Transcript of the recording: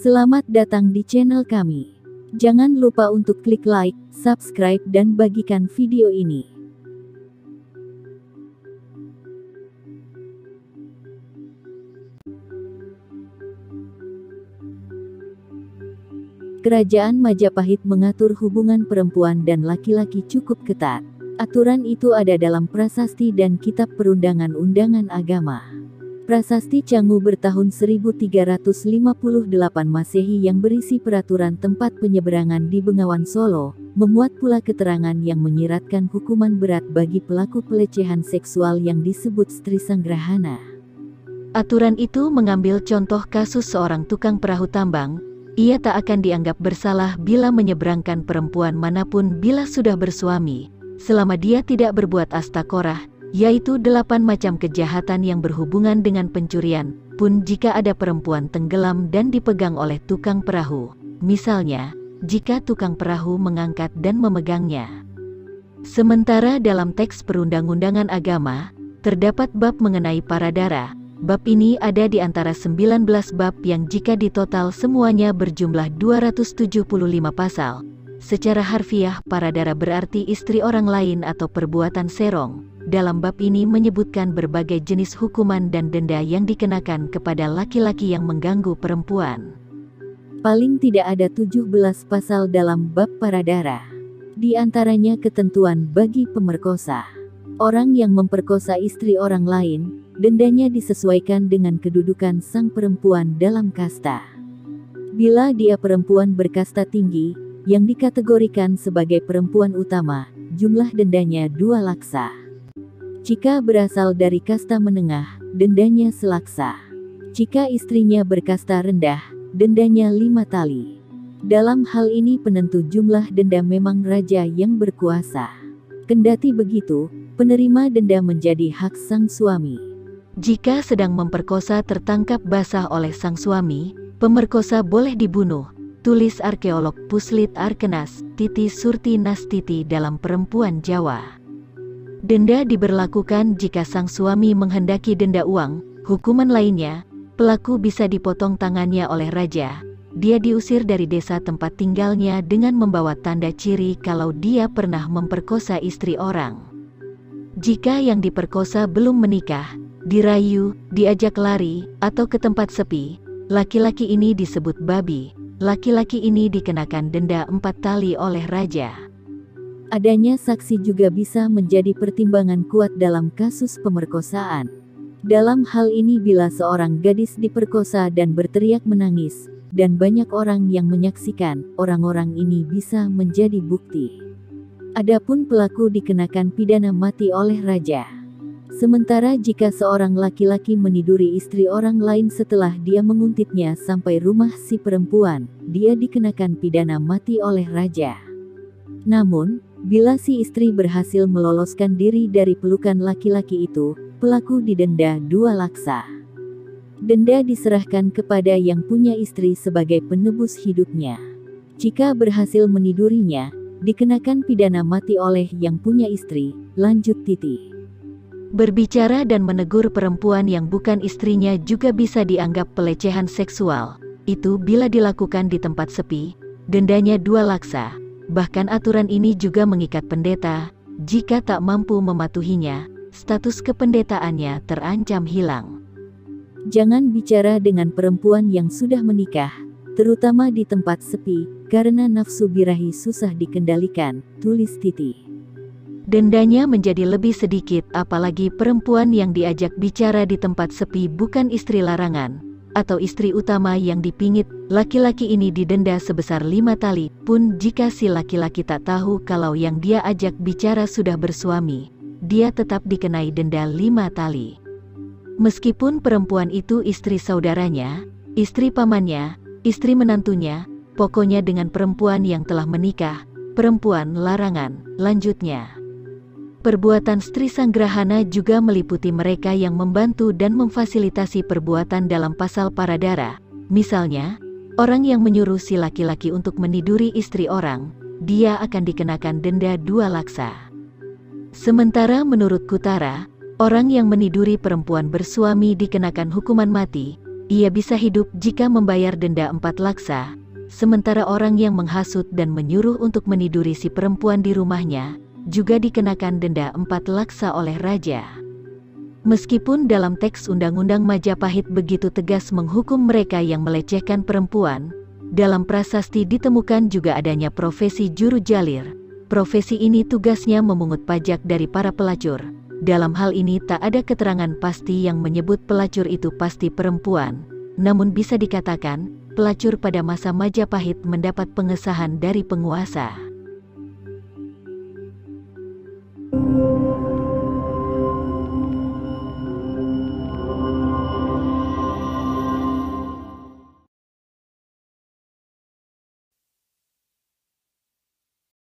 Selamat datang di channel kami. Jangan lupa untuk klik like, subscribe dan bagikan video ini. Kerajaan Majapahit mengatur hubungan perempuan dan laki-laki cukup ketat. Aturan itu ada dalam prasasti dan kitab perundangan-undangan agama. Prasasti Canggu bertahun 1358 Masehi yang berisi peraturan tempat penyeberangan di Bengawan Solo, memuat pula keterangan yang menyiratkan hukuman berat bagi pelaku pelecehan seksual yang disebut Stri Sanggrahana. Aturan itu mengambil contoh kasus seorang tukang perahu tambang. Ia tak akan dianggap bersalah bila menyeberangkan perempuan manapun bila sudah bersuami, selama dia tidak berbuat astaghfirullah, yaitu 8 macam kejahatan yang berhubungan dengan pencurian, pun jika ada perempuan tenggelam dan dipegang oleh tukang perahu. Misalnya, jika tukang perahu mengangkat dan memegangnya. Sementara dalam teks perundang-undangan agama, terdapat bab mengenai paradara. Bab ini ada di antara 19 bab yang jika ditotal semuanya berjumlah 275 pasal. Secara harfiah, paradara berarti istri orang lain atau perbuatan serong. Dalam bab ini menyebutkan berbagai jenis hukuman dan denda yang dikenakan kepada laki-laki yang mengganggu perempuan. Paling tidak ada 17 pasal dalam bab paradara. Di antaranya ketentuan bagi pemerkosa. Orang yang memperkosa istri orang lain, dendanya disesuaikan dengan kedudukan sang perempuan dalam kasta. Bila dia perempuan berkasta tinggi, yang dikategorikan sebagai perempuan utama, jumlah dendanya 2 laksa. Jika berasal dari kasta menengah, dendanya selaksa. Jika istrinya berkasta rendah, dendanya 5 tali. Dalam hal ini penentu jumlah denda memang raja yang berkuasa. Kendati begitu, penerima denda menjadi hak sang suami. Jika sedang memperkosa tertangkap basah oleh sang suami, pemerkosa boleh dibunuh. Tulis arkeolog Puslit Arkenas, Titi Surti Nastiti dalam Perempuan Jawa. Denda diberlakukan jika sang suami menghendaki denda uang. Hukuman lainnya, pelaku bisa dipotong tangannya oleh raja. Dia diusir dari desa tempat tinggalnya dengan membawa tanda ciri kalau dia pernah memperkosa istri orang. Jika yang diperkosa belum menikah, dirayu, diajak lari, atau ke tempat sepi, laki-laki ini disebut babi. Laki-laki ini dikenakan denda 4 tali oleh raja. Adanya saksi juga bisa menjadi pertimbangan kuat dalam kasus pemerkosaan. Dalam hal ini bila seorang gadis diperkosa dan berteriak menangis, dan banyak orang yang menyaksikan, orang-orang ini bisa menjadi bukti. Adapun pelaku dikenakan pidana mati oleh raja. Sementara jika seorang laki-laki meniduri istri orang lain setelah dia menguntitnya sampai rumah si perempuan, dia dikenakan pidana mati oleh raja. Namun, bila si istri berhasil meloloskan diri dari pelukan laki-laki itu, pelaku didenda 2 laksa. Denda diserahkan kepada yang punya istri sebagai penebus hidupnya. Jika berhasil menidurinya, dikenakan pidana mati oleh yang punya istri. Lanjut Titi. Berbicara dan menegur perempuan yang bukan istrinya juga bisa dianggap pelecehan seksual. Itu bila dilakukan di tempat sepi, dendanya 2 laksa. Bahkan aturan ini juga mengikat pendeta. Jika tak mampu mematuhinya, status kependetaannya terancam hilang. Jangan bicara dengan perempuan yang sudah menikah, terutama di tempat sepi, karena nafsu birahi susah dikendalikan, tulis Titi. Dendanya menjadi lebih sedikit apalagi perempuan yang diajak bicara di tempat sepi bukan istri larangan, atau istri utama yang dipingit. Laki-laki ini didenda sebesar 5 tali, pun jika si laki-laki tak tahu kalau yang dia ajak bicara sudah bersuami, dia tetap dikenai denda 5 tali. Meskipun perempuan itu istri saudaranya, istri pamannya, istri menantunya, pokoknya dengan perempuan yang telah menikah, perempuan larangan. Lanjutnya. Perbuatan Stri Sanggrahana juga meliputi mereka yang membantu dan memfasilitasi perbuatan dalam pasal paradara. Misalnya, orang yang menyuruh si laki-laki untuk meniduri istri orang, dia akan dikenakan denda 2 laksa. Sementara menurut Kutara, orang yang meniduri perempuan bersuami dikenakan hukuman mati, ia bisa hidup jika membayar denda 4 laksa, sementara orang yang menghasut dan menyuruh untuk meniduri si perempuan di rumahnya, juga dikenakan denda 4 laksa oleh raja. Meskipun dalam teks Undang-Undang Majapahit begitu tegas menghukum mereka yang melecehkan perempuan, dalam prasasti ditemukan juga adanya profesi juru jalir. Profesi ini tugasnya memungut pajak dari para pelacur. Dalam hal ini tak ada keterangan pasti yang menyebut pelacur itu pasti perempuan. Namun bisa dikatakan, pelacur pada masa Majapahit mendapat pengesahan dari penguasa.